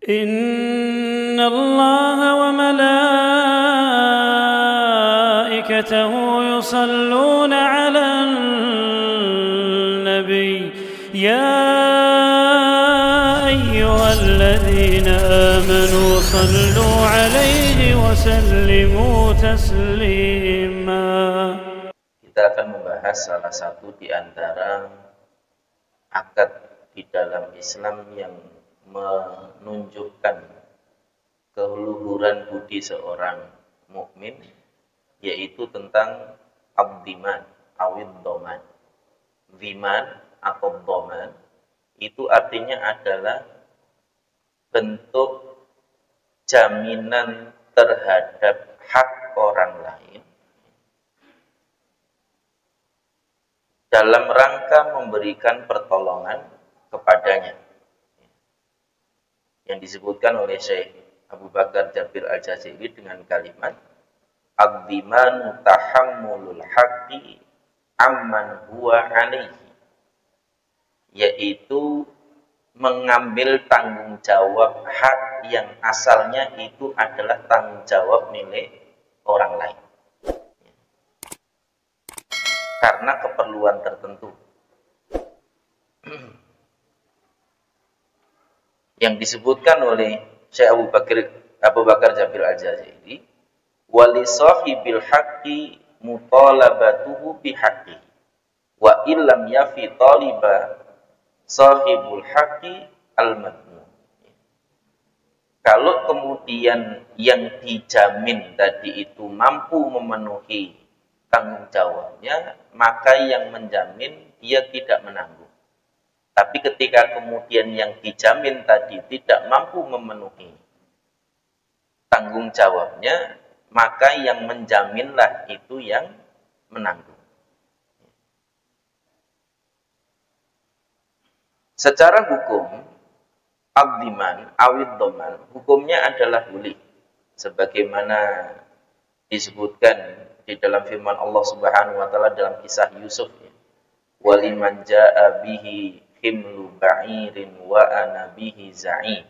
إن الله وملائكته يصلون على النبي يا أيها الذين آمنوا صلوا عليه وسلموا تسليما. Kita akan membahas salah satu di antara akad di dalam Islam yang menunjukkan keluhuran budi seorang mukmin, yaitu tentang ad-diman awid doman. Diman atau doman itu artinya adalah bentuk jaminan terhadap hak orang lain dalam rangka memberikan pertolongan kepadanya, yang disebutkan oleh Syekh Abu Bakar Jabir Al-Jazairi dengan kalimat ad-dimanu tahammulul haqqi amman huwa alaihi, yaitu mengambil tanggung jawab hak yang asalnya itu adalah tanggung jawab milik orang lain karena keperluan tertentu. Yang disebutkan oleh Syekh Abu Bakar Jabir Al-Jazairi, wali sahibil haqqi mutalabatuhu bihaqqihi wa illam yafi taliba sahibul haqqi al-madmun. Kalau kemudian yang dijamin tadi itu mampu memenuhi tanggung jawabnya, maka yang menjamin dia tidak menanggung. Tapi ketika kemudian yang dijamin tadi tidak mampu memenuhi tanggung jawabnya, maka yang menjaminlah itu yang menanggung. Secara hukum, ad-diman awid doman, hukumnya adalah boleh, sebagaimana disebutkan di dalam firman Allah Subhanahu wa taala dalam kisah Yusuf, waliman jaa bihi himlu ba'irin wa ana bihi za'i,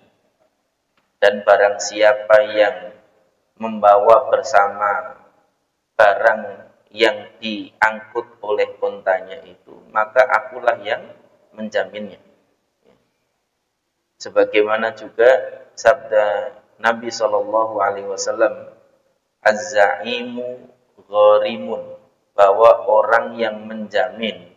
dan barang siapa yang membawa bersama barang yang diangkut oleh ontanya itu, maka akulah yang menjaminnya. Sebagaimana juga sabda Nabi SAW, az-za'imu gharimun, bahwa orang yang menjamin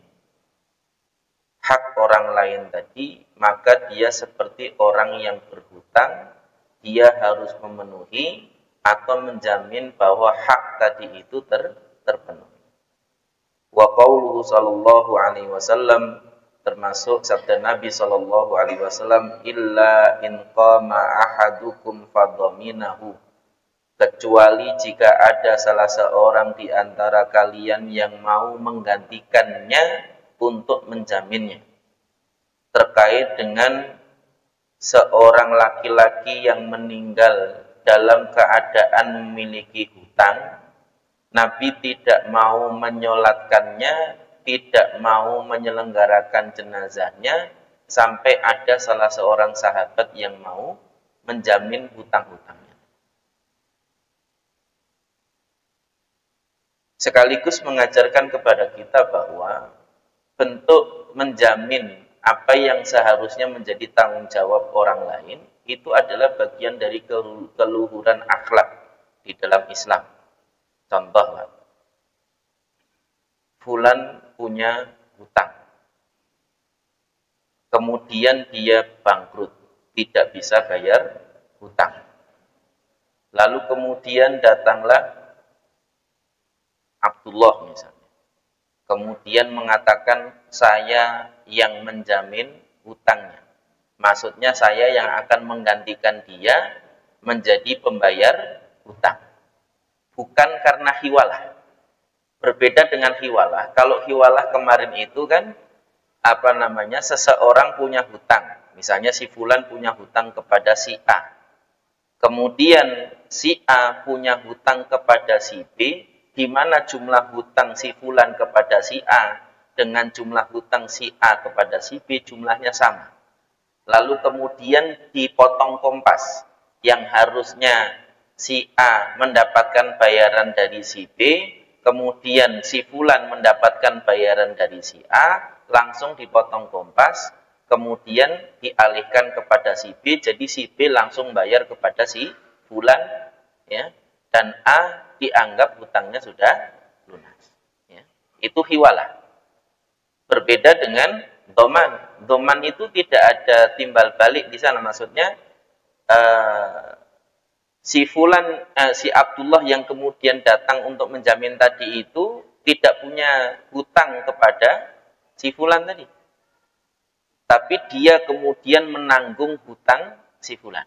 hak orang lain tadi, maka dia seperti orang yang berhutang, dia harus memenuhi atau menjamin bahwa hak tadi itu terpenuhi. Wa qauluhu sallallahu alaihi wasallam, termasuk sabda Nabi sallallahu alaihi wasallam, illa in qama ahadukum fadhaminahu, kecuali jika ada salah seorang di antara kalian yang mau menggantikannya untuk menjaminnya, terkait dengan seorang laki-laki yang meninggal dalam keadaan memiliki hutang. Nabi tidak mau menyolatkannya, tidak mau menyelenggarakan jenazahnya sampai ada salah seorang sahabat yang mau menjamin hutang-hutangnya. Sekaligus mengajarkan kepada kita bahwa bentuk menjamin apa yang seharusnya menjadi tanggung jawab orang lain itu adalah bagian dari keluhuran akhlak di dalam Islam. Contoh, fulan punya hutang, kemudian dia bangkrut, tidak bisa bayar hutang. Lalu kemudian datanglah Abdullah misalnya, kemudian mengatakan saya yang menjamin hutangnya. Maksudnya saya yang akan menggantikan dia menjadi pembayar hutang. Bukan karena hiwalah. Berbeda dengan hiwalah. Kalau hiwalah kemarin itu kan seseorang punya hutang. Misalnya si fulan punya hutang kepada si A. Kemudian si A punya hutang kepada si B, di mana jumlah hutang si fulan kepada si A dengan jumlah hutang si A kepada si B jumlahnya sama. lalu kemudian dipotong kompas, yang harusnya si A mendapatkan bayaran dari si B, kemudian si Fulan mendapatkan bayaran dari si A, langsung dipotong kompas, kemudian dialihkan kepada si B, jadi si B langsung bayar kepada si Fulan, ya, dan A dianggap hutangnya sudah lunas. Ya. Itu hiwalah. Berbeda dengan doman. Doman itu tidak ada timbal balik di sana. Maksudnya si Abdullah yang kemudian datang untuk menjamin tadi itu tidak punya hutang kepada si Fulan tadi. Tapi dia kemudian menanggung hutang si Fulan.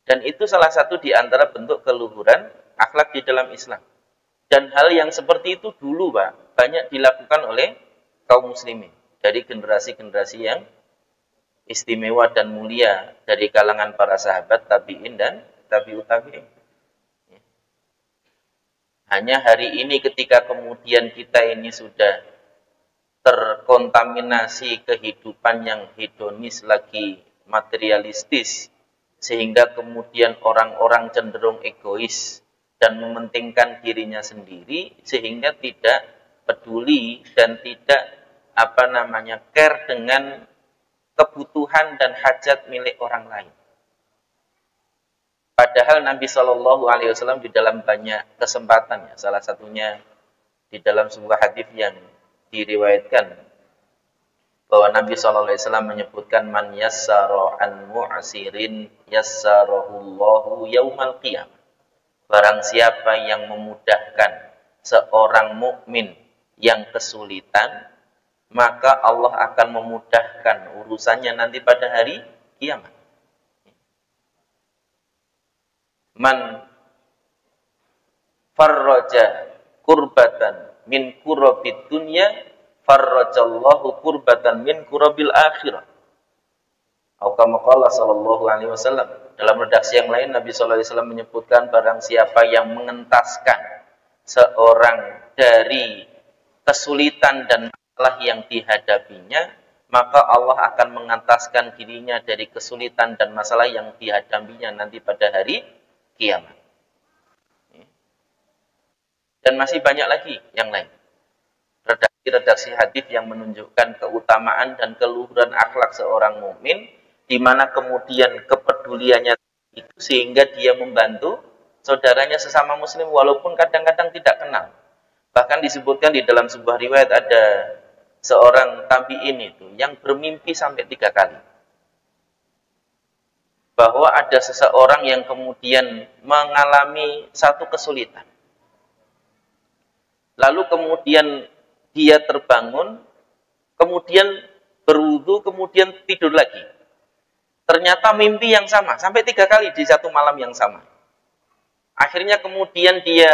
Dan itu salah satu di antara bentuk keluhuran akhlak di dalam Islam. Dan hal yang seperti itu dulu, Pak, banyak dilakukan oleh kaum muslimin dari generasi-generasi yang istimewa dan mulia dari kalangan para sahabat tabi'in dan tabi'ut tabi'in. Hanya hari ini ketika kemudian kita ini sudah terkontaminasi kehidupan yang hedonis lagi materialistis, sehingga kemudian orang-orang cenderung egois dan mementingkan dirinya sendiri, sehingga tidak peduli dan tidak care dengan kebutuhan dan hajat milik orang lain. Padahal Nabi Shallallahu Alaihi Wasallam di dalam banyak kesempatan, ya, salah satunya di dalam sebuah hadis yang diriwayatkan bahwa Nabi Shallallahu Alaihi Wasallam menyebutkan man yassara an mu'asirin yassarahullahu yaumal qiyamah. Barang siapa yang memudahkan seorang mukmin yang kesulitan, maka Allah akan memudahkan urusannya nanti pada hari kiamat. Man farraja kurbatan min kurabid dunya farrajallahu kurbatan min kurabil akhirah. Atau kama qala sallallahu alaihi wasallam. Dalam redaksi yang lain Nabi sallallahu alaihi wasallam menyebutkan barang siapa yang mengentaskan seorang dari kesulitan dan masalah yang dihadapinya, maka Allah akan mengentaskan dirinya dari kesulitan dan masalah yang dihadapinya nanti pada hari kiamat. Dan masih banyak lagi yang lain. Redaksi-redaksi hadis yang menunjukkan keutamaan dan keluhuran akhlak seorang mukmin, di mana kemudian kepeduliannya itu sehingga dia membantu saudaranya sesama muslim walaupun kadang-kadang tidak kenal. Bahkan disebutkan di dalam sebuah riwayat ada seorang tabi'in itu yang bermimpi sampai 3 kali. Bahwa ada seseorang yang kemudian mengalami satu kesulitan. Lalu kemudian dia terbangun, kemudian berwudu, kemudian tidur lagi. Ternyata mimpi yang sama, sampai 3 kali di satu malam yang sama. Akhirnya kemudian dia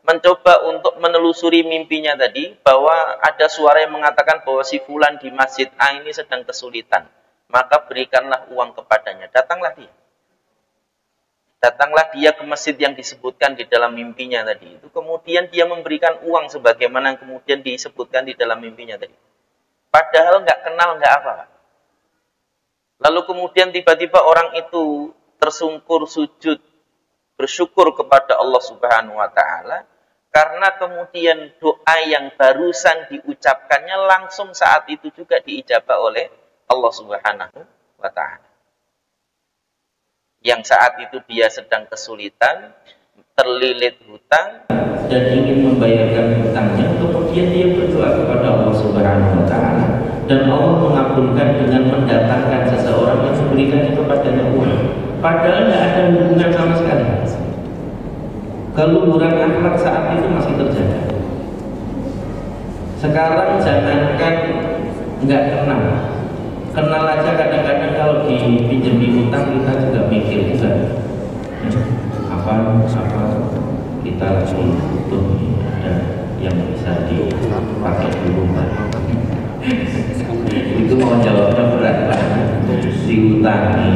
mencoba untuk menelusuri mimpinya tadi, bahwa ada suara yang mengatakan bahwa si Fulan di masjid A ini sedang kesulitan. Maka berikanlah uang kepadanya. Datanglah dia. Datanglah dia ke masjid yang disebutkan di dalam mimpinya tadi. Itu kemudian dia memberikan uang sebagaimana yang kemudian disebutkan di dalam mimpinya tadi. Padahal nggak kenal, nggak apa. Lalu kemudian tiba-tiba orang itu tersungkur sujud, bersyukur kepada Allah Subhanahu wa Ta'ala, karena kemudian doa yang barusan diucapkannya langsung saat itu juga diijabah oleh Allah Subhanahu wa Ta'ala. Yang saat itu dia sedang kesulitan, terlilit hutang, dan ingin membayarkan hutangnya, kemudian dia berdoa kepada Allah Subhanahu wa Ta'ala, dan Allah mengabulkan dengan mendatangkan seseorang yang memberikannya kepadanya uang. Padahal tidak ada hubungan sama sekali. Keluhuran akhlak saat itu masih terjaga. Sekarang jangankan nggak kenal aja kadang-kadang kalau dipinjami utang kita juga mikir juga. Apa kita langsung butuh ada yang bisa dipakai dulu. Itu mau jawabnya berat banget. Diutangi,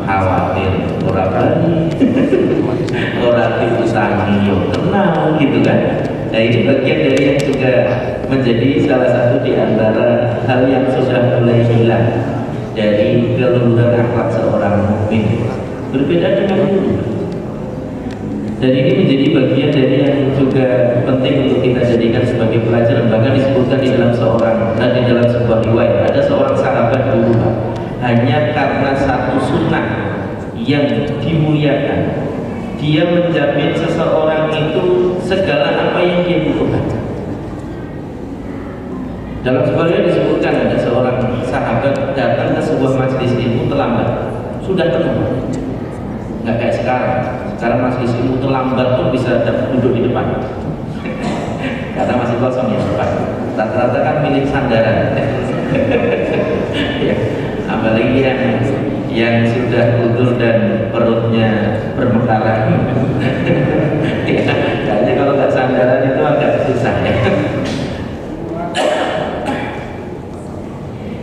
khawatir, orang diutangi, kenal gitu kan. Nah ini bagian dari yang juga menjadi salah satu di antara hal yang sudah mulai hilang dari keluhuran akhlak seorang mukmin, berbeda dengan dulu. Dan ini menjadi bagian dari yang juga penting untuk kita jadikan sebagai pelajaran. Bahkan disebutkan di dalam di dalam sebuah riwayat, ada seorang sahabat dulu hanya karena satu sunnah yang dimuliakan, dia menjamin seseorang itu segala apa yang dia butuhkan. Dalam sebuah riwayat disebutkan ada seorang sahabat datang ke sebuah majelis ilmu terlambat, sudah penuh. Nggak kayak sekarang. Sekarang majelis ilmu terlambat tuh bisa duduk di depan. Karena masih kosong ya depan. Rata-rata kan milik sandaran. Ya. Apalagi yang sudah kultur dan perutnya bermekaran. Ya, kayaknya kalau nggak sandaran itu agak susah ya.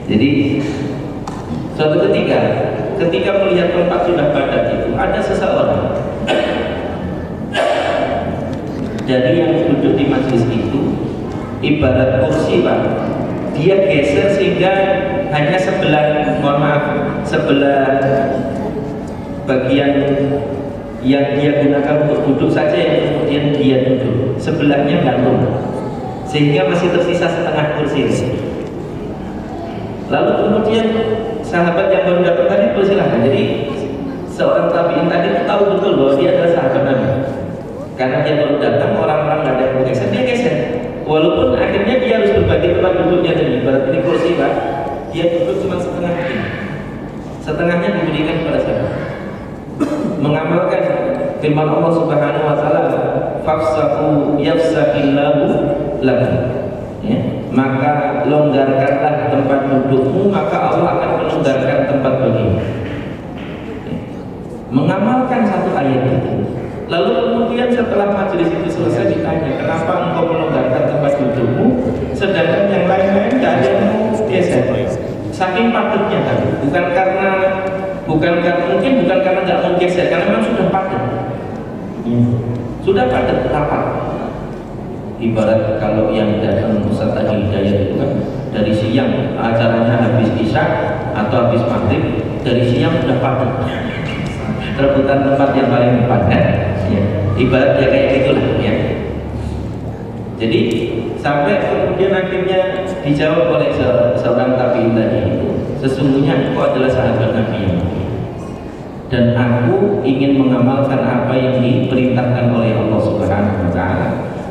Jadi suatu ketika melihat tempat sudah padat itu, ada seseorang dari yang duduk di majelis itu, ibarat kursi Pak, dia geser sehingga hanya sebelah bagian yang dia gunakan untuk duduk saja yang kemudian dia duduk, sebelahnya gantung, sehingga masih tersisa setengah kursi. Lalu kemudian sahabat yang baru datang tadi persilahkan. Jadi seorang tabiin tadi itu tahu betul bahwa dia adalah sahabat Nabi. Karena dia baru datang, orang-orang nggak ada yang geser, dia geser. Walaupun akhirnya dia harus berbagi tempat duduknya tadi. Berarti ini kursi Pak, dia duduk cuma setengah ini. Setengahnya diberikan kepada siapa? Mengamalkan firman Allah Subhanahu Wa Taala, "Fafsahu yafsakillahu lakum." Ya, maka longgarkanlah tempat dudukmu, maka Allah akan melonggarkan tempat bagimu. Ya. Mengamalkan satu ayat itu. Lalu kemudian setelah majelis itu selesai ditanya, kenapa engkau melonggarkan tempat dudukmu, sedangkan yang lain-lain tidak ada yang mau geser? Saking padatnya kan, bukan karena nggak mau geser, karena memang sudah padat. Sudah padat rapat. Ibarat kalau yang datang Ustaz tadi Hidayat itu kan dari siang acaranya habis isya atau habis maghrib, dari siang sudah padat. Rebutan tempat yang paling depan kan? Ya. Ibarat ya kayak gitulah ya. Jadi sampai kemudian akhirnya dijawab oleh seorang tabiin tadi, sesungguhnya aku adalah sahabat Nabi yang mulia, dan aku ingin mengamalkan apa yang diperintahkan oleh Allah Subhanahu Wa Taala.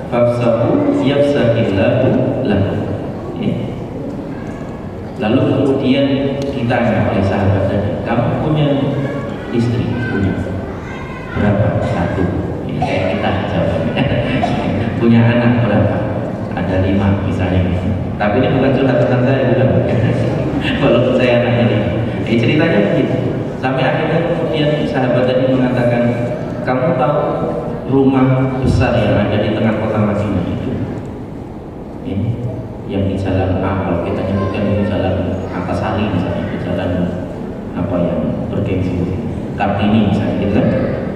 Fafsahu yafsahillahu lakum. Lalu kemudian ditanya oleh sahabat tadi, kamu punya istri? Punya. Berapa? Satu. Ya, kayak kita jawabnya. Punya anak berapa? Ada 5 misalnya. Tapi ini bukan curhat tentang saya, bukan. Walaupun saya anaknya 5. Ceritanya begitu. Sampai akhirnya kemudian sahabat tadi mengatakan, kamu tahu rumah besar yang ada di tengah kota Madinah itu? Ini yang di jalan kalau kita nyebutkan itu jalan Antasari misalnya, di jalan apa yang bergengsi Kartini misalnya gitu kan,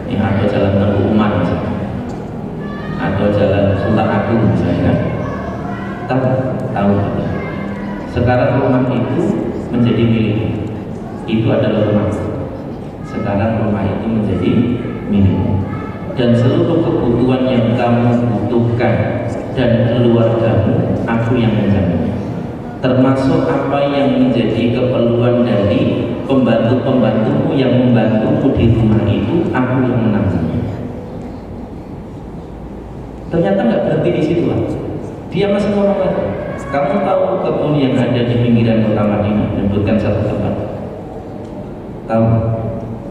yang atau jalan Tengku Umar misalnya, atau jalan Sultan Agung misalnya kan. Tahu sekarang rumah itu menjadi milik, itu adalah rumah. Sekarang rumah itu menjadi milik, dan seluruh kebutuhan yang kamu butuhkan dan keluargamu aku yang menjamin, termasuk apa yang menjadi keperluan dari pembantu-pembantumu yang membantumu di rumah itu, aku yang menanggungnya. Ternyata nggak berhenti di situ lah. Dia masih ngomong lagi, kamu tahu kebun yang ada di pinggiran kota Madinah, menyebutkan satu tempat. Tahu?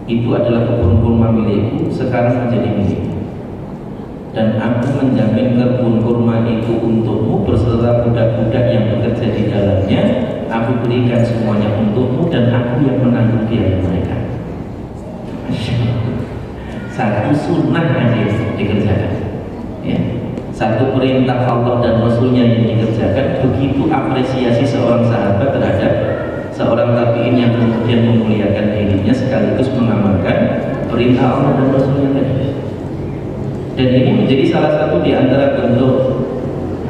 Itu adalah kebun kurma milikku, sekarang menjadi milikku. Dan aku menjamin kebun kurma itu untukmu beserta budak-budak yang bekerja di dalamnya. Aku berikan semuanya untukmu dan aku yang menanggung biaya mereka. Satu sunnah aja dikerjakan. Ya. Satu perintah Allah dan Rasulnya yang dikerjakan. Begitu apresiasi seorang sahabat terhadap seorang tabiin yang kemudian memuliakan dirinya sekaligus mengamalkan perintah Allah dan Rasulnya tadi. Dan ini menjadi salah satu di antara bentuk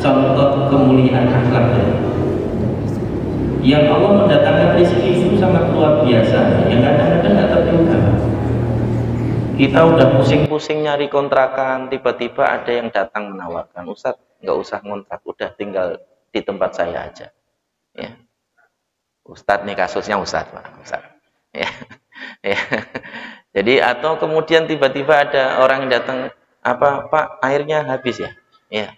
contoh kemuliaan akhlak yang Allah mendatangkan rezeki itu sangat luar biasa, yang kadang-kadang nggak terduga. Kita udah pusing-pusing nyari kontrakan, tiba-tiba ada yang datang menawarkan, Ustadz nggak usah ngontrak, udah tinggal di tempat saya aja. Ya. Ustadz nih kasusnya Ustadz, Pak. Ustadz. Ya. Ya. Jadi atau kemudian tiba-tiba ada orang yang datang, apa Pak, airnya habis ya? Ya.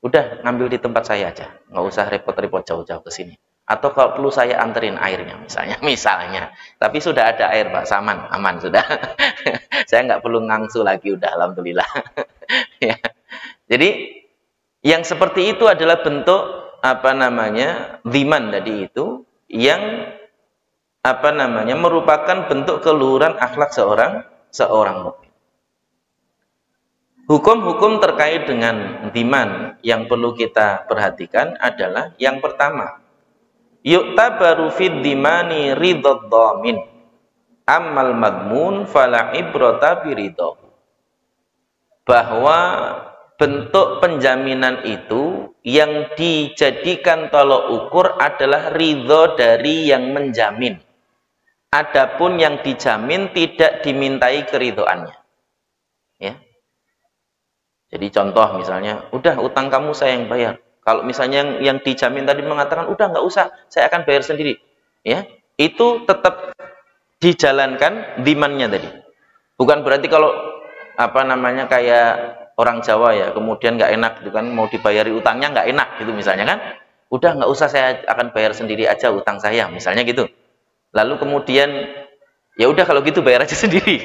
Udah ngambil di tempat saya aja, nggak usah repot-repot jauh-jauh ke sini. Atau kalau perlu saya anterin airnya misalnya. Tapi sudah ada air Pak, aman sudah. Saya nggak perlu ngangsu lagi, udah alhamdulillah. Ya. Jadi yang seperti itu adalah bentuk dhiman tadi itu yang merupakan bentuk keluhuran akhlak seorang mukmin. Hukum-hukum terkait dengan dhiman yang perlu kita perhatikan adalah yang pertama, yu'tabaru fid dhimani ridhad dhamin ammal madmun fala ibrata biridhahu. Bahwa bentuk penjaminan itu yang dijadikan tolok ukur adalah ridho dari yang menjamin. Adapun yang dijamin tidak dimintai keridhoannya. Ya. Jadi contoh misalnya, udah utang kamu saya yang bayar. Kalau misalnya yang dijamin tadi mengatakan, udah nggak usah, saya akan bayar sendiri. Ya, itu tetap dijalankan dhimannya tadi. Bukan berarti kalau kayak orang Jawa ya, kemudian nggak enak gitu kan, mau dibayari utangnya nggak enak gitu misalnya kan. Udah nggak usah, saya akan bayar sendiri aja utang saya, misalnya gitu. Lalu kemudian, ya udah kalau gitu bayar aja sendiri.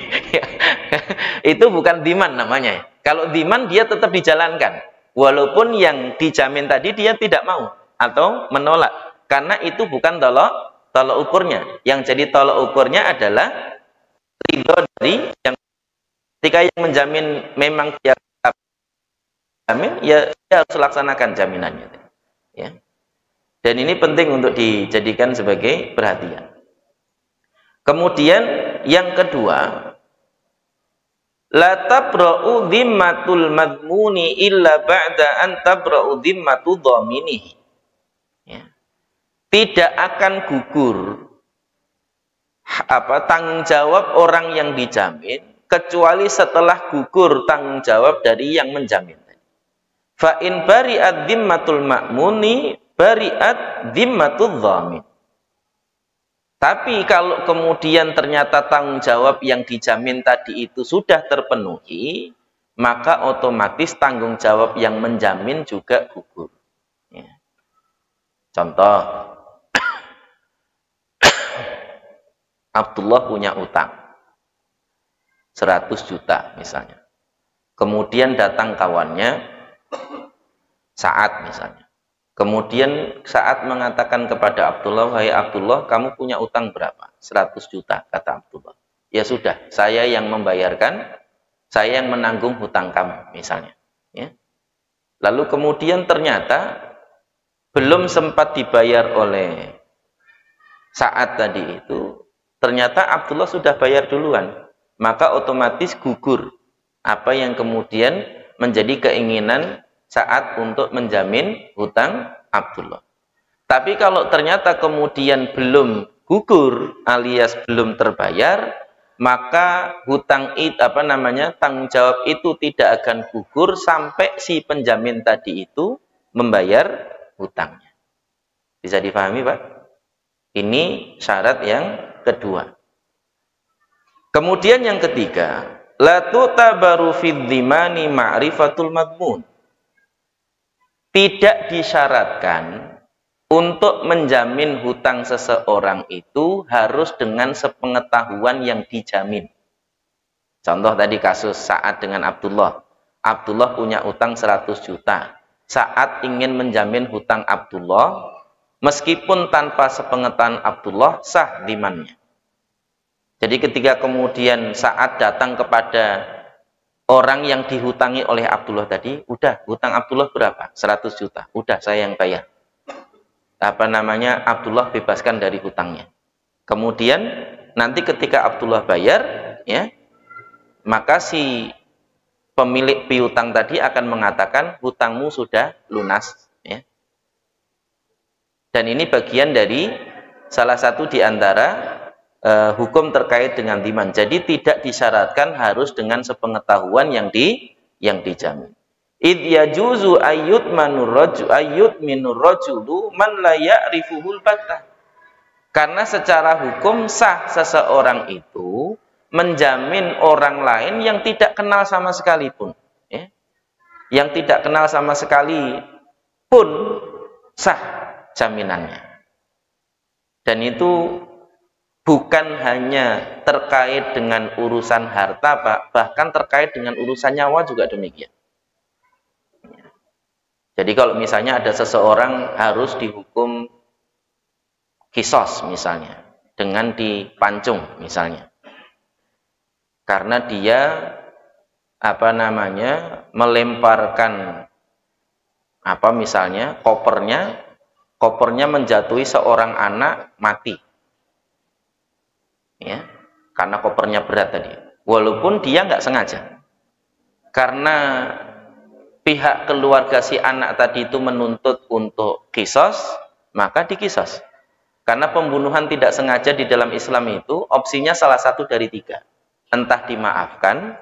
Itu bukan dhiman namanya. Kalau dhiman dia tetap dijalankan, walaupun yang dijamin tadi dia tidak mau atau menolak, karena itu bukan tolok ukurnya. Yang jadi tolok ukurnya adalah ridho dari yang ketika yang menjamin memang dia jamin, ya dia harus laksanakan jaminannya. Ya. Dan ini penting untuk dijadikan sebagai perhatian. Kemudian yang kedua, la tabra'u dhimmatul madmuni illa ba'da an tabra'u dhimmatu dhaminihi. Ya. Tidak akan gugur tanggung jawab orang yang dijamin kecuali setelah gugur tanggung jawab dari yang menjamin. Fa in bari'at dhimmatul ma'muni bari'at dhimmatul dhamin. Tapi kalau kemudian ternyata tanggung jawab yang dijamin tadi itu sudah terpenuhi, maka otomatis tanggung jawab yang menjamin juga gugur. Ya. Contoh, Abdullah punya utang 100 juta misalnya. Kemudian datang kawannya, Sa'ad misalnya. Kemudian Sa'ad mengatakan kepada Abdullah, "Wahai Abdullah, kamu punya utang berapa?" 100 juta, kata Abdullah. "Ya sudah, saya yang membayarkan, saya yang menanggung hutang kamu," misalnya. Ya. Lalu kemudian ternyata belum sempat dibayar oleh Sa'ad tadi itu, ternyata Abdullah sudah bayar duluan. Maka otomatis gugur apa yang kemudian menjadi keinginan Sa'ad untuk menjamin hutang Abdullah. Tapi kalau ternyata kemudian belum gugur alias belum terbayar, maka hutang itu tanggung jawab itu tidak akan gugur sampai si penjamin tadi itu membayar hutangnya. Bisa dipahami, Pak? Ini syarat yang kedua. Kemudian yang ketiga, la tutabaru fid dhimani ma'rifatul madmun. Tidak disyaratkan untuk menjamin hutang seseorang itu harus dengan sepengetahuan yang dijamin. Contoh tadi kasus Sa'ad dengan Abdullah. Abdullah punya utang 100 juta. Sa'ad ingin menjamin hutang Abdullah, meskipun tanpa sepengetahuan Abdullah, sah dhimannya. Jadi ketika kemudian Sa'ad datang kepada orang yang dihutangi oleh Abdullah tadi, udah hutang Abdullah berapa? 100 juta. Udah saya yang bayar. Abdullah bebaskan dari hutangnya. Kemudian nanti ketika Abdullah bayar, ya, maka si pemilik piutang tadi akan mengatakan hutangmu sudah lunas, ya. Dan ini bagian dari salah satu di antara hukum terkait dengan dhiman. Jadi tidak disyaratkan harus dengan sepengetahuan yang dijamin. Id yajuzu ayyut minur rajulu man la ya'rifuhul battah. Karena secara hukum sah seseorang itu menjamin orang lain yang tidak kenal sama sekali pun, ya. Yang tidak kenal sama sekali pun sah jaminannya. Dan itu bukan hanya terkait dengan urusan harta, bahkan terkait dengan urusan nyawa juga demikian. Jadi kalau misalnya ada seseorang harus dihukum kisos misalnya, dengan dipancung misalnya, karena dia melemparkan misalnya kopernya menjatuhi seorang anak mati, ya, karena kopernya berat tadi, walaupun dia nggak sengaja, karena pihak keluarga si anak tadi itu menuntut untuk kisos, maka dikisos. Karena pembunuhan tidak sengaja di dalam Islam itu opsinya salah satu dari tiga, entah dimaafkan,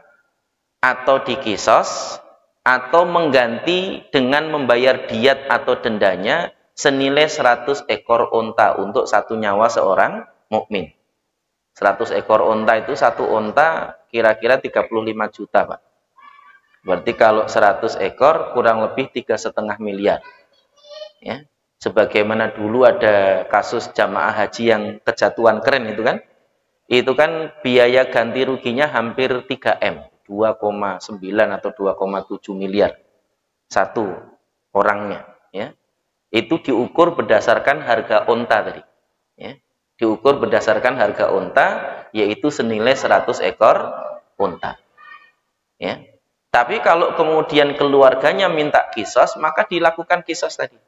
atau dikisos, atau mengganti dengan membayar diat atau dendanya senilai 100 ekor unta untuk satu nyawa seorang mukmin. 100 ekor unta itu, satu unta kira-kira 35 juta, Pak. Berarti kalau 100 ekor kurang lebih 3,5 miliar. Ya. Sebagaimana dulu ada kasus jamaah haji yang kejatuhan kren itu kan. Itu kan biaya ganti ruginya hampir 3M. 2,9 atau 2,7 miliar satu orangnya, ya. Itu diukur berdasarkan harga unta tadi, ya. Diukur berdasarkan harga unta, yaitu senilai 100 ekor unta, ya. Tapi kalau kemudian keluarganya minta kisos, maka dilakukan kisos tadi.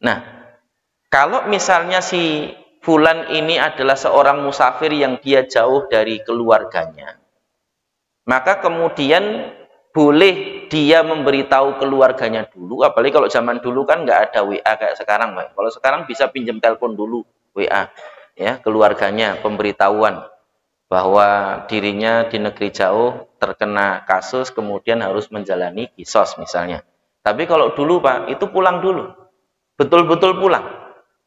Nah, kalau misalnya si fulan ini adalah seorang musafir yang dia jauh dari keluarganya, maka kemudian boleh dia memberitahu keluarganya dulu, apalagi kalau zaman dulu kan nggak ada WA kayak sekarang, Pak. Kalau sekarang bisa pinjam telepon dulu, WA, ya, keluarganya, pemberitahuan bahwa dirinya di negeri jauh terkena kasus, kemudian harus menjalani kisos misalnya. Tapi kalau dulu, Pak, itu pulang dulu, betul-betul pulang.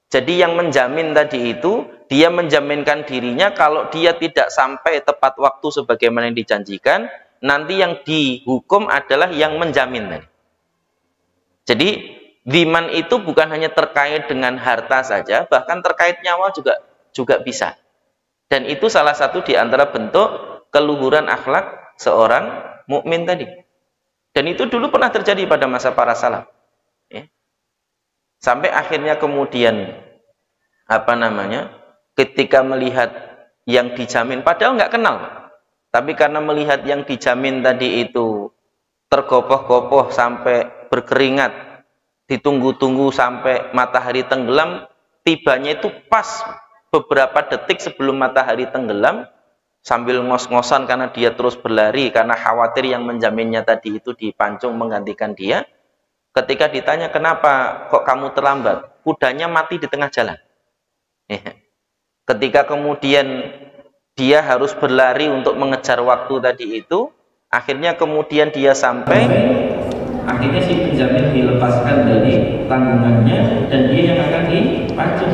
Jadi yang menjamin tadi itu, dia menjaminkan dirinya kalau dia tidak sampai tepat waktu sebagaimana yang dijanjikan, nanti yang dihukum adalah yang menjamin tadi. Jadi dhiman itu bukan hanya terkait dengan harta saja, bahkan terkait nyawa juga bisa. Dan itu salah satu di antara bentuk keluhuran akhlak seorang mukmin tadi. Dan itu dulu pernah terjadi pada masa para salaf. Ya. Sampai akhirnya kemudian ketika melihat yang dijamin, padahal nggak kenal, tapi karena melihat yang dijamin tadi itu tergopoh-gopoh sampai berkeringat, ditunggu-tunggu sampai matahari tenggelam, tibanya itu pas beberapa detik sebelum matahari tenggelam, sambil ngos-ngosan karena dia terus berlari karena khawatir yang menjaminnya tadi itu dipancung menggantikan dia. Ketika ditanya kenapa kok kamu terlambat, kudanya mati di tengah jalan. Ketika kemudian dia harus berlari untuk mengejar waktu tadi itu, akhirnya kemudian dia sampai, akhirnya si penjamin dilepaskan dari tanggungannya dan dia yang akan dipancung.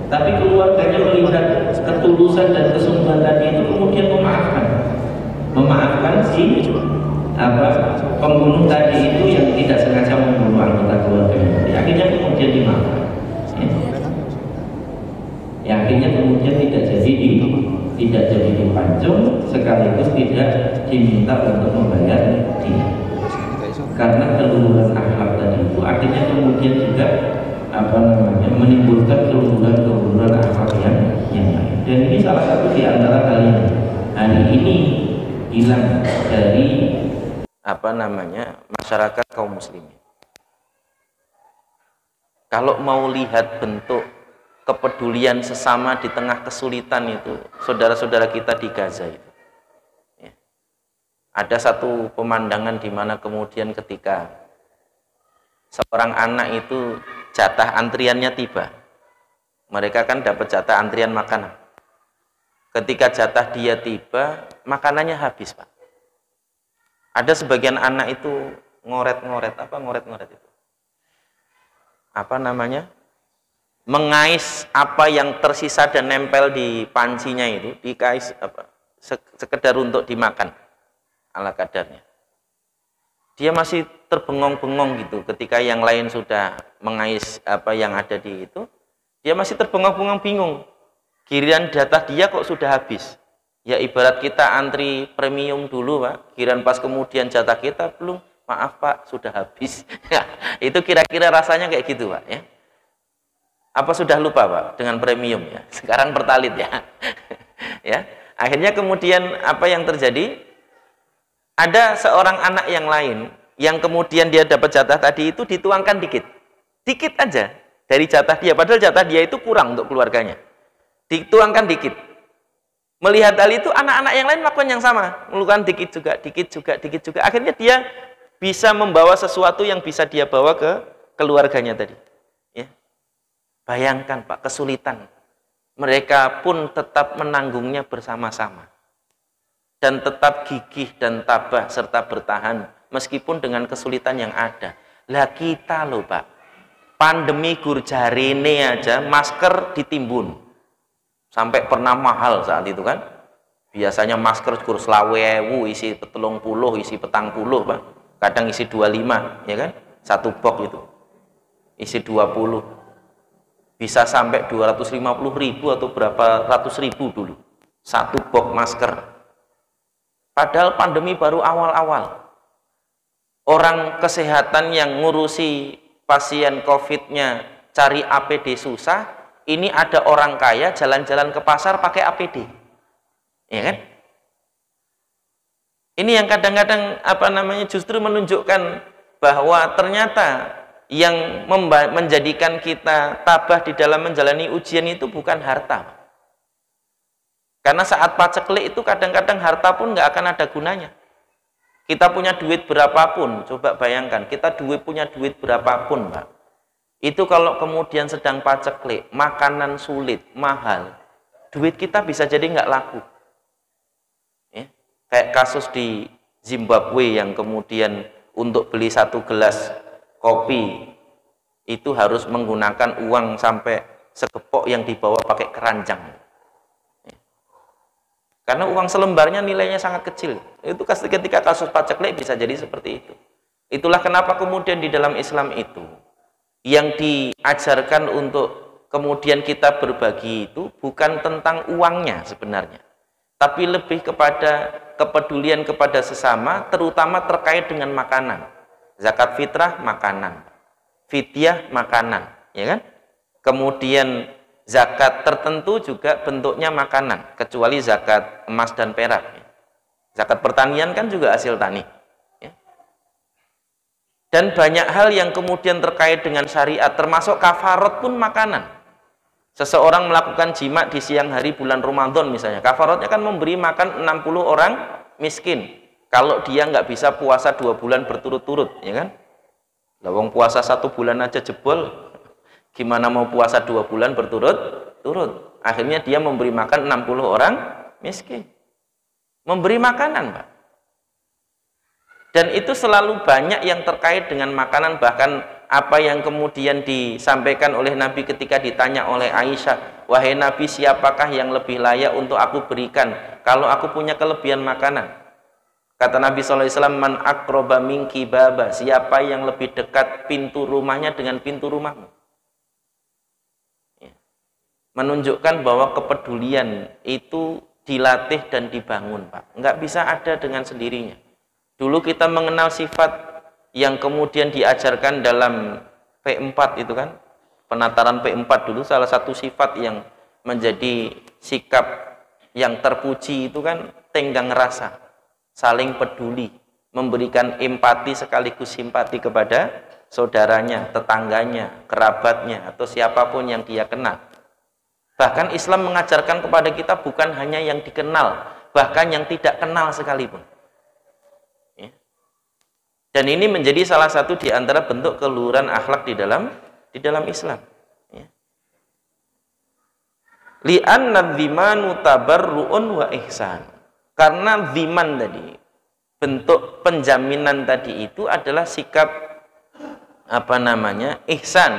Tapi keluarganya melihat ketulusan dan kesungguhan tadi itu, kemudian memaafkan si pembunuh tadi itu yang tidak sengaja membunuh anggota keluarganya. Akhirnya kemudian dimaafkan. Ya, akhirnya kemudian tidak jadi dipancung, sekaligus tidak diminta untuk membayar dia. Karena keluhuran akhlak tadi itu akhirnya kemudian juga menimbulkan keluhuran akhlak yang lain. Dan ini salah satu di antara kalian hari ini hilang dari masyarakat kaum muslimin. Kalau mau lihat bentuk kepedulian sesama di tengah kesulitan itu, saudara-saudara kita di Gaza itu, ya. Ada satu pemandangan di mana kemudian ketika seorang anak itu jatah antriannya tiba, Mereka kan dapat jatah antrian makanan. Ketika jatah dia tiba, makanannya habis, Pak. Ada sebagian anak itu ngoret-ngoret. Apa ngoret-ngoret itu? Apa namanya? Mengais apa yang tersisa dan nempel di pancinya itu, dikais apa? Sekedar untuk dimakan ala kadarnya. Dia masih terbengong-bengong gitu ketika yang lain sudah mengais apa yang ada di itu. Dia masih terbengong-bengong bingung. Giliran jatah dia kok sudah habis. Ya ibarat kita antri premium dulu, Pak. Giliran pas kemudian jatah kita belum, maaf Pak, sudah habis. Itu kira-kira rasanya kayak gitu, Pak, ya. Apa sudah lupa, Pak, dengan premium ya? Sekarang pertalit ya. Ya. Akhirnya kemudian apa yang terjadi? Ada seorang anak yang lain yang kemudian dia dapat jatah tadi itu dituangkan dikit. Dikit aja dari jatah dia, padahal jatah dia itu kurang untuk keluarganya. Dituangkan dikit. Melihat hal itu, anak-anak yang lain melakukan yang sama, melakukan dikit juga, dikit juga, dikit juga. Akhirnya dia bisa membawa sesuatu yang bisa dia bawa ke keluarganya tadi. Ya. Bayangkan, Pak, kesulitan. Mereka pun tetap menanggungnya bersama-sama. Dan tetap gigih dan tabah serta bertahan meskipun dengan kesulitan yang ada. Lah kita loh, Pak. Pandemi gurjarene aja masker ditimbun. Sampai pernah mahal saat itu kan. Biasanya masker kur 20.000 isi 30, isi 40, Pak. Kadang isi 25, ya kan? Satu box itu. Isi 20. Bisa sampai 250.000 atau berapa ratus ribu dulu. Satu box masker. Padahal pandemi baru awal-awal. Orang kesehatan yang ngurusi pasien COVID-nya cari APD susah, ini ada orang kaya jalan-jalan ke pasar pakai APD. Ya kan? Ini yang kadang-kadang apa namanya justru menunjukkan bahwa ternyata yang menjadikan kita tabah di dalam menjalani ujian itu bukan harta. Karena saat paceklik itu kadang-kadang harta pun nggak akan ada gunanya. Kita punya duit berapapun, coba bayangkan, kita punya duit berapapun, Pak. Itu kalau kemudian sedang paceklik, makanan sulit, mahal, duit kita bisa jadi nggak laku. Ya. Kayak kasus di Zimbabwe yang kemudian untuk beli 1 gelas kopi itu harus menggunakan uang sampai segepok yang dibawa pakai keranjang. Karena uang selembarnya nilainya sangat kecil. Itu ketika kasus paceklik bisa jadi seperti itu. Itulah kenapa kemudian di dalam Islam itu yang diajarkan untuk kemudian kita berbagi itu bukan tentang uangnya sebenarnya, tapi lebih kepada kepedulian kepada sesama, terutama terkait dengan makanan. Zakat fitrah makanan, fidyah makanan, ya kan? Kemudian zakat tertentu juga bentuknya makanan, kecuali zakat emas dan perak. Zakat pertanian kan juga hasil tani. Dan banyak hal yang kemudian terkait dengan syariat, termasuk kafarat pun makanan. Seseorang melakukan jima di siang hari bulan Ramadan misalnya, kafaratnya kan memberi makan 60 orang miskin. Kalau dia nggak bisa puasa 2 bulan berturut-turut, ya kan? Lawang puasa 1 bulan aja jebol, gimana mau puasa 2 bulan berturut-turut? Akhirnya dia memberi makan 60 orang miskin. Memberi makanan, Pak. Dan itu selalu banyak yang terkait dengan makanan, bahkan apa yang kemudian disampaikan oleh Nabi ketika ditanya oleh Aisyah, wahai Nabi, siapakah yang lebih layak untuk aku berikan kalau aku punya kelebihan makanan? Kata Nabi SAW, man akroba minki baba, siapa yang lebih dekat pintu rumahnya dengan pintu rumahmu. Menunjukkan bahwa kepedulian itu dilatih dan dibangun, Pak. Nggak bisa ada dengan sendirinya. Dulu kita mengenal sifat yang kemudian diajarkan dalam P4 itu kan, penataran P4 dulu, salah satu sifat yang menjadi sikap yang terpuji itu kan tenggang rasa, saling peduli, memberikan empati sekaligus simpati kepada saudaranya, tetangganya, kerabatnya, atau siapapun yang dia kenal. Bahkan Islam mengajarkan kepada kita bukan hanya yang dikenal, bahkan yang tidak kenal sekalipun. Dan ini menjadi salah satu di antara bentuk keluhuran akhlak di dalam Islam. Li'anna dzimanu tabarru'un wa ihsan. Karena dziman tadi, bentuk penjaminan tadi itu adalah sikap ihsan,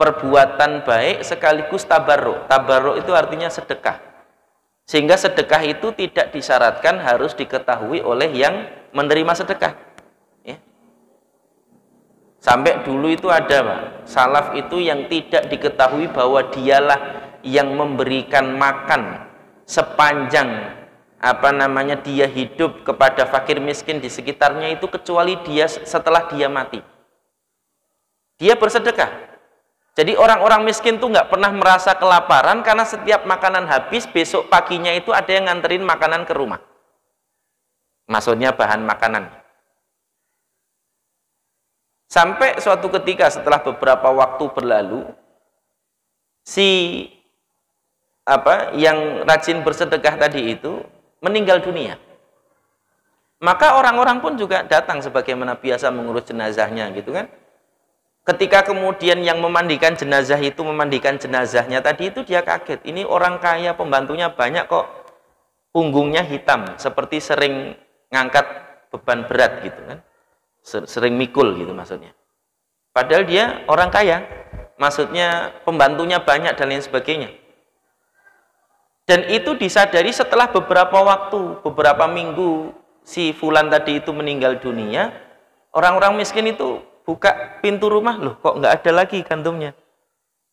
perbuatan baik sekaligus tabarruk. Tabarruk itu artinya sedekah. Sehingga sedekah itu tidak disyaratkan harus diketahui oleh yang menerima sedekah. Ya. Sampai dulu itu ada, Pak, salaf itu yang tidak diketahui bahwa dialah yang memberikan makan sepanjang dia hidup kepada fakir miskin di sekitarnya itu, kecuali dia setelah dia mati. Dia bersedekah. Jadi orang-orang miskin tuh nggak pernah merasa kelaparan karena setiap makanan habis, besok paginya itu ada yang nganterin makanan ke rumah. Maksudnya bahan makanan. Sampai suatu ketika setelah beberapa waktu berlalu, yang rajin bersedekah tadi itu meninggal dunia. Maka orang-orang pun juga datang sebagaimana biasa mengurus jenazahnya gitu kan. Ketika kemudian yang memandikan jenazah itu memandikan jenazahnya tadi itu, dia kaget. Ini orang kaya, pembantunya banyak kok punggungnya hitam, seperti sering ngangkat beban berat gitu kan. Sering mikul gitu maksudnya. Padahal dia orang kaya, maksudnya pembantunya banyak dan lain sebagainya. Dan itu disadari setelah beberapa waktu, beberapa minggu si fulan tadi itu meninggal dunia. Orang-orang miskin itu buka pintu rumah, loh kok nggak ada lagi gantumnya.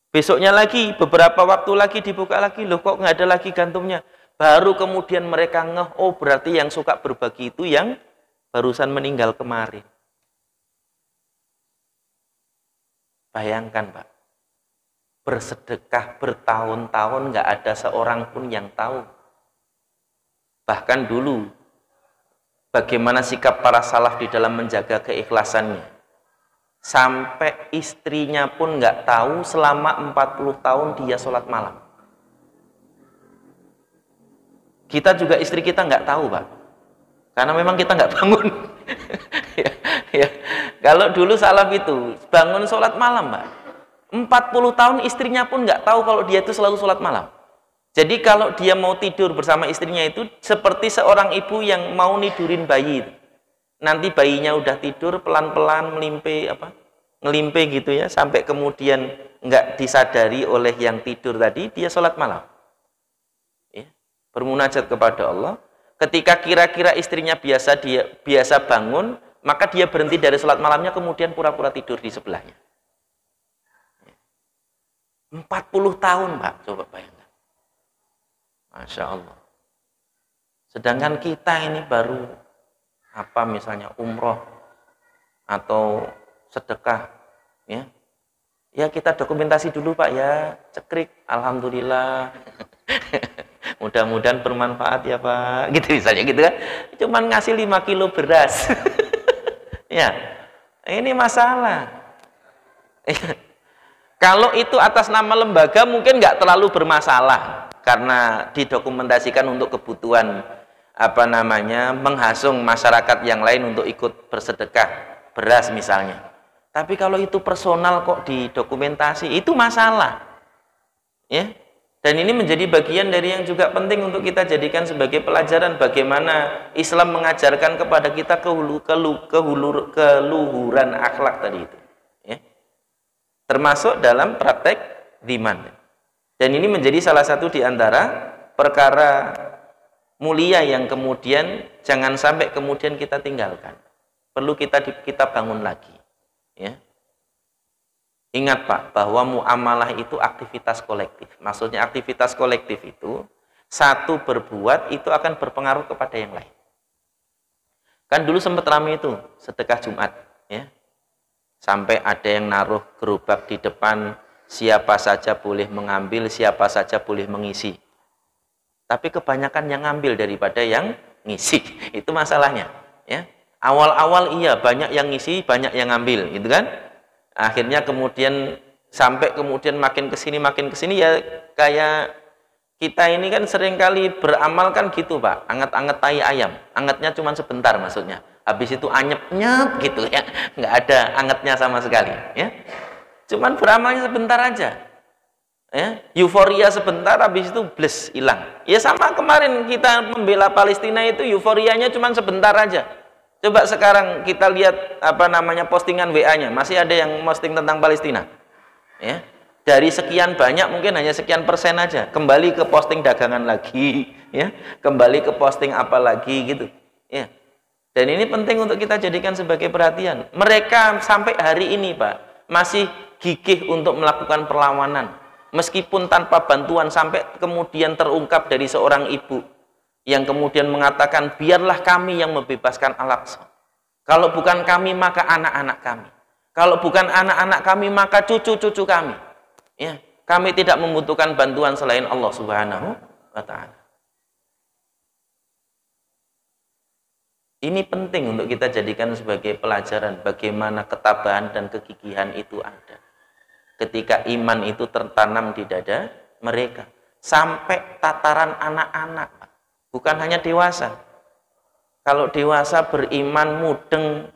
Besoknya lagi, beberapa waktu lagi dibuka lagi, loh kok nggak ada lagi gantumnya. Baru kemudian mereka ngeh, oh berarti yang suka berbagi itu yang barusan meninggal kemarin. Bayangkan, Pak, bersedekah bertahun-tahun nggak ada seorang pun yang tahu. Bahkan dulu, bagaimana sikap para salaf di dalam menjaga keikhlasannya. Sampai istrinya pun nggak tahu selama 40 tahun dia sholat malam. Kita juga istri kita nggak tahu, Pak. Karena memang kita nggak bangun. ya. Kalau dulu salaf itu bangun sholat malam, Pak. 40 tahun istrinya pun nggak tahu kalau dia itu selalu sholat malam. Jadi kalau dia mau tidur bersama istrinya itu seperti seorang ibu yang mau nidurin bayi. Nanti bayinya udah tidur, pelan-pelan ngelimpe gitu ya, sampai kemudian nggak disadari oleh yang tidur tadi, dia sholat malam. Ya, bermunajat kepada Allah. Ketika kira-kira istrinya biasa bangun, maka dia berhenti dari sholat malamnya, kemudian pura-pura tidur di sebelahnya. 40 tahun, Pak, coba bayangkan. Masya Allah. Sedangkan kita ini baru misalnya umroh atau sedekah, ya kita dokumentasi dulu, Pak, ya, cekrik, alhamdulillah. Mudah-mudahan bermanfaat ya, Pak, gitu misalnya gitu kan. Cuman ngasih 5 kilo beras. Ya, ini masalah. Kalau itu atas nama lembaga mungkin nggak terlalu bermasalah karena didokumentasikan untuk kebutuhan menghasung masyarakat yang lain untuk ikut bersedekah beras misalnya. Tapi kalau itu personal kok didokumentasi, itu masalah. Ya. Dan ini menjadi bagian dari yang juga penting untuk kita jadikan sebagai pelajaran bagaimana Islam mengajarkan kepada kita keluhuran akhlak tadi itu. Ya. Termasuk dalam praktek dhiman. Dan ini menjadi salah satu di antara perkara mulia yang kemudian jangan sampai kemudian kita tinggalkan. Perlu kita bangun lagi. Ya. Ingat, Pak, bahwa muamalah itu aktivitas kolektif. Maksudnya aktivitas kolektif itu satu berbuat itu akan berpengaruh kepada yang lain. Kan dulu sempat ramai itu sedekah Jumat, ya. Sampai ada yang naruh gerobak di depan, siapa saja boleh mengambil, siapa saja boleh mengisi. Tapi kebanyakan yang ngambil daripada yang ngisi. Itu masalahnya, ya. Awal-awal iya banyak yang ngisi, banyak yang ngambil, gitu kan? Akhirnya kemudian sampai kemudian makin kesini ya kayak kita ini kan seringkali beramal kan gitu, Pak. Anget-anget tai ayam, angetnya cuma sebentar maksudnya. Habis itu anyep-nyep gitu ya, nggak ada angetnya sama sekali, ya. Cuman beramalnya sebentar aja. Ya, euforia sebentar, habis itu bles, hilang. Ya sama kemarin kita membela Palestina itu euforianya cuma sebentar aja. Coba sekarang kita lihat postingan WA-nya, masih ada yang posting tentang Palestina. Ya. Dari sekian banyak mungkin hanya sekian persen aja. Kembali ke posting dagangan lagi, ya. Kembali ke posting apa lagi gitu. Ya. Dan ini penting untuk kita jadikan sebagai perhatian. Mereka sampai hari ini, Pak, masih gigih untuk melakukan perlawanan. Meskipun tanpa bantuan, sampai kemudian terungkap dari seorang ibu yang kemudian mengatakan, biarlah kami yang membebaskan Al-Aqsa. Kalau bukan kami, maka anak-anak kami. Kalau bukan anak-anak kami, maka cucu-cucu kami. Ya, kami tidak membutuhkan bantuan selain Allah Subhanahu wa Ta'ala. Ini penting untuk kita jadikan sebagai pelajaran bagaimana ketabahan dan kegigihan itu ada. Ketika iman itu tertanam di dada mereka, sampai tataran anak-anak, bukan hanya dewasa. Kalau dewasa beriman mudeng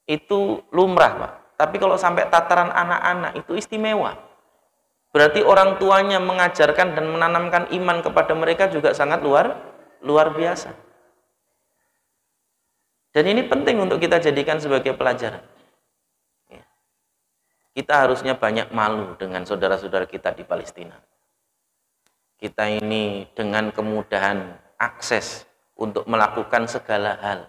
itu lumrah, Pak. Tapi kalau sampai tataran anak-anak itu istimewa. Berarti orang tuanya mengajarkan dan menanamkan iman kepada mereka juga sangat luar biasa. Dan ini penting untuk kita jadikan sebagai pelajaran. Kita harusnya banyak malu dengan saudara-saudara kita di Palestina. Kita ini dengan kemudahan akses untuk melakukan segala hal.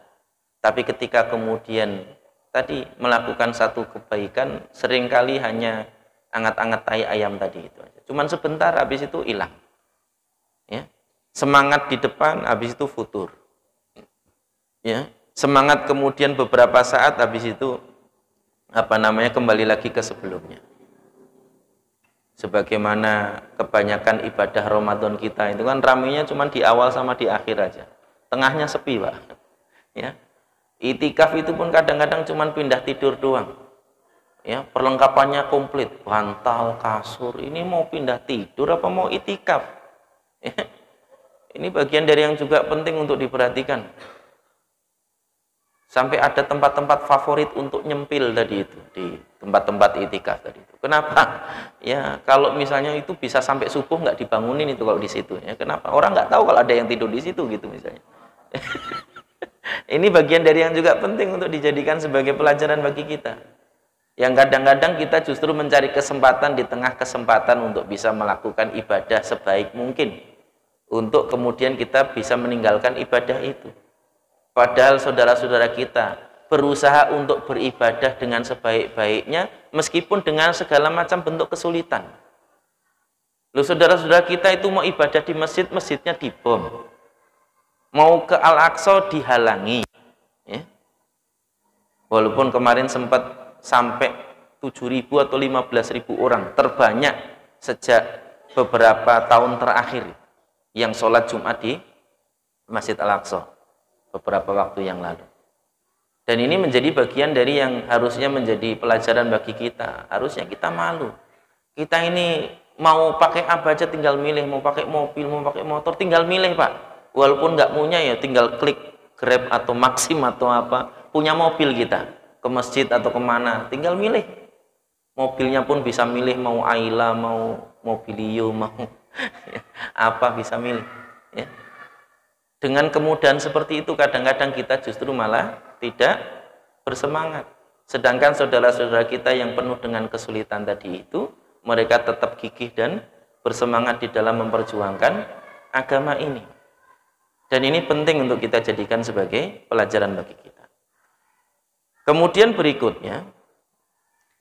Tapi ketika kemudian tadi melakukan satu kebaikan, seringkali hanya angat-angat tai ayam tadi itu aja. Cuman sebentar, habis itu hilang. Ya. Semangat di depan, habis itu futur. Ya. Semangat kemudian beberapa saat, habis itu kembali lagi ke sebelumnya. Sebagaimana kebanyakan ibadah Ramadan kita itu kan ramainya cuma di awal sama di akhir aja. Tengahnya sepi, Pak. Ya. Itikaf itu pun kadang-kadang cuma pindah tidur doang. Ya, perlengkapannya komplit, bantal, kasur. Ini mau pindah tidur apa mau itikaf? Ya. Ini bagian dari yang juga penting untuk diperhatikan. Sampai ada tempat-tempat favorit untuk nyempil tadi itu, di tempat-tempat itikaf tadi itu. Kenapa? Ya, kalau misalnya itu bisa sampai subuh nggak dibangunin itu kalau di situ. Ya, kenapa? Orang nggak tahu kalau ada yang tidur di situ gitu misalnya. Ini bagian dari yang juga penting untuk dijadikan sebagai pelajaran bagi kita. Yang kadang-kadang kita justru mencari kesempatan di tengah kesempatan untuk bisa melakukan ibadah sebaik mungkin. Untuk kemudian kita bisa meninggalkan ibadah itu. Padahal saudara-saudara kita berusaha untuk beribadah dengan sebaik-baiknya, meskipun dengan segala macam bentuk kesulitan. Loh, saudara-saudara kita itu mau ibadah di masjid, masjidnya dibom. Mau ke Al-Aqsa dihalangi. Ya. Walaupun kemarin sempat sampai 7.000 atau 15.000 orang, terbanyak sejak beberapa tahun terakhir yang sholat Jumat di Masjid Al-Aqsa beberapa waktu yang lalu. Dan ini menjadi bagian dari yang harusnya menjadi pelajaran bagi kita. Harusnya kita malu. Kita ini mau pakai apa aja tinggal milih, mau pakai mobil, mau pakai motor, tinggal milih, Pak. Walaupun nggak punya ya tinggal klik Grab atau Maxim atau apa. Punya mobil kita, ke masjid atau kemana, tinggal milih. Mobilnya pun bisa milih mau Ayla, mau Mobilio, mau apa bisa milih. Ya. Dengan kemudahan seperti itu kadang-kadang kita justru malah tidak bersemangat. Sedangkan saudara-saudara kita yang penuh dengan kesulitan tadi itu, mereka tetap gigih dan bersemangat di dalam memperjuangkan agama ini. Dan ini penting untuk kita jadikan sebagai pelajaran bagi kita. Kemudian berikutnya,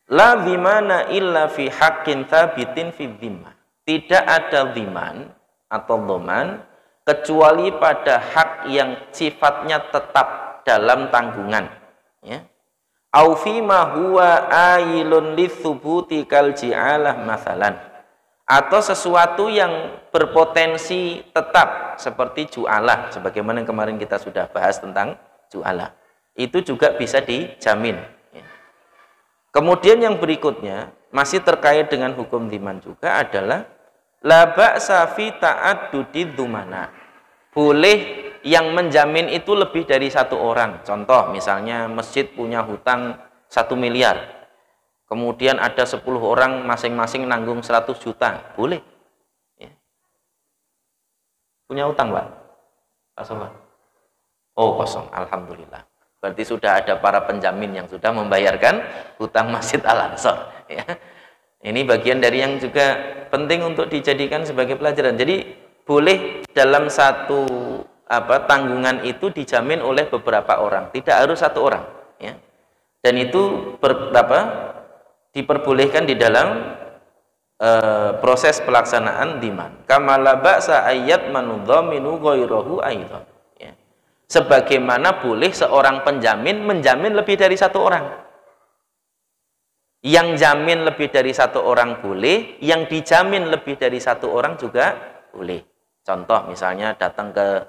la dhimana illa fi haqqin thabitin fi dhimmah. Tidak ada dhiman atau dhoman kecuali pada hak yang sifatnya tetap dalam tanggungan, ya. Au fi ma huwa ailun lithubuti kal ji'alah masalan, atau sesuatu yang berpotensi tetap seperti ju'alah, sebagaimana yang kemarin kita sudah bahas tentang ju'alah. Itu juga bisa dijamin, ya. Kemudian yang berikutnya masih terkait dengan hukum dhiman juga adalah la ba'sa fi ta'addudi dhumana. Boleh yang menjamin itu lebih dari satu orang. Contoh misalnya masjid punya hutang 1 miliar. kemudian ada 10 orang masing-masing nanggung 100 juta, boleh. Ya. Punya utang, Pak? Kosong, Pak? Oh, kosong, alhamdulillah. Berarti sudah ada para penjamin yang sudah membayarkan hutang Masjid Al-Ansor. Ya. Ini bagian dari yang juga penting untuk dijadikan sebagai pelajaran. Jadi boleh dalam satu tanggungan itu dijamin oleh beberapa orang, tidak harus satu orang. Ya. Dan itu diperbolehkan di dalam proses pelaksanaan diman. Kamala ba'sa ayat manudhaminu ghairahu aidan. Ya. Sebagaimana boleh seorang penjamin menjamin lebih dari satu orang. Yang jamin lebih dari satu orang boleh, yang dijamin lebih dari satu orang juga boleh. Contoh misalnya datang ke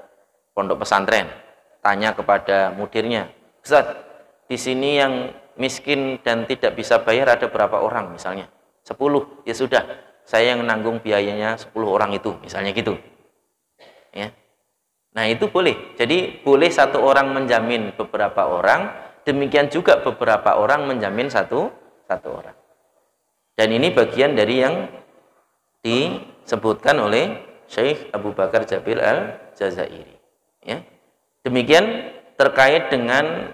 pondok pesantren, tanya kepada mudirnya, Ustaz, di sini yang miskin dan tidak bisa bayar ada berapa orang misalnya? 10, ya sudah, saya yang menanggung biayanya 10 orang itu, misalnya gitu. Ya. Nah itu boleh, jadi boleh satu orang menjamin beberapa orang, demikian juga beberapa orang menjamin satu orang. Dan ini bagian dari yang disebutkan oleh Syekh Abu Bakar Jabil Al-Jazairi. Ya. Demikian terkait dengan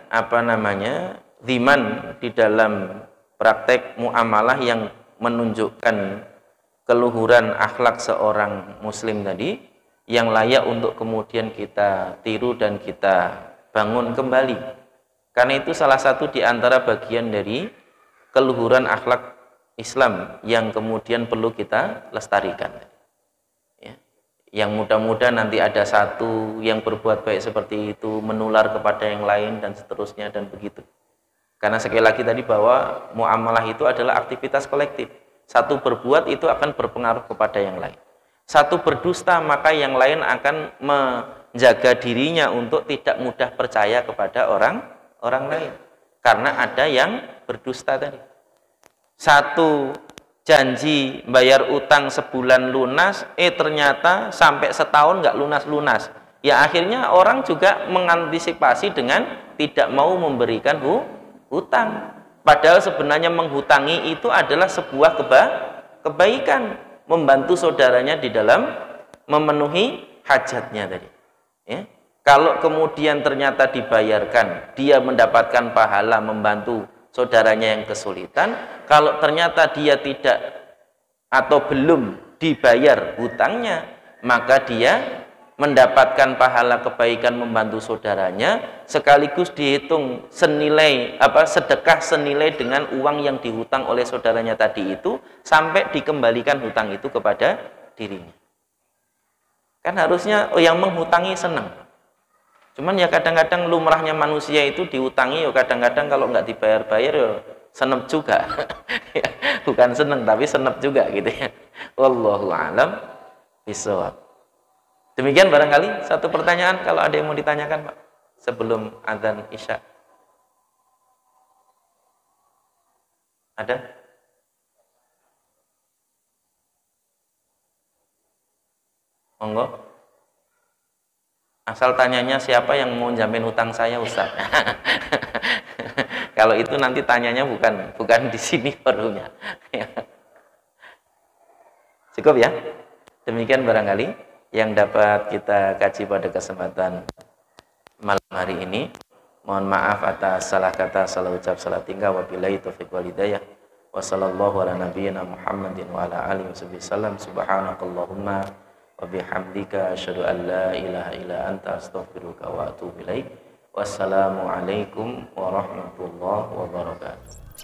dhiman di dalam praktek muamalah yang menunjukkan keluhuran akhlak seorang muslim tadi, yang layak untuk kemudian kita tiru dan kita bangun kembali. Karena itu salah satu di antara bagian dari keluhuran akhlak Islam yang kemudian perlu kita lestarikan. Ya. Yang mudah-mudahan nanti ada satu yang berbuat baik seperti itu menular kepada yang lain dan seterusnya dan begitu. Karena sekali lagi tadi bahwa muamalah itu adalah aktivitas kolektif. Satu berbuat itu akan berpengaruh kepada yang lain. Satu berdusta maka yang lain akan menjaga dirinya untuk tidak mudah percaya kepada orang lain. Karena ada yang berdusta tadi. Satu janji bayar utang sebulan lunas, ternyata sampai setahun nggak lunas-lunas. Ya akhirnya orang juga mengantisipasi dengan tidak mau memberikan hutang. Padahal sebenarnya menghutangi itu adalah sebuah kebaikan, membantu saudaranya di dalam memenuhi hajatnya tadi. Ya. Kalau kemudian ternyata dibayarkan, dia mendapatkan pahala membantu saudaranya yang kesulitan. Kalau ternyata dia tidak atau belum dibayar hutangnya, maka dia mendapatkan pahala kebaikan membantu saudaranya, sekaligus dihitung senilai sedekah senilai dengan uang yang dihutang oleh saudaranya tadi itu, sampai dikembalikan hutang itu kepada dirinya. Kan harusnya yang menghutangi senang. Cuman ya kadang-kadang lumrahnya manusia itu diutangi, ya kadang-kadang kalau nggak dibayar-bayar ya senep juga. Bukan seneng tapi senep juga gitu ya. Wallahu a'lam bishawab. Demikian barangkali satu pertanyaan kalau ada yang mau ditanyakan Pak sebelum adzan Isya. Ada? Monggo. Asal tanyanya siapa yang mau jamin hutang saya, Ustaz. Kalau itu nanti tanyanya bukan di sini forunya. Cukup ya? Demikian barangkali yang dapat kita kaji pada kesempatan malam hari ini. Mohon maaf atas salah kata, salah ucap, salah tingkah. Wabillahi taufiq wal hidayah. Wassallallahu ala nabiyyina Muhammadin wa ala alihi wasallam. Subhanakallahumma wa bihamdika asyhadu an la ilaha illa anta astaghfiruka wa atubu ilaik. Wassalamu alaikum warahmatullahi wabarakatuh.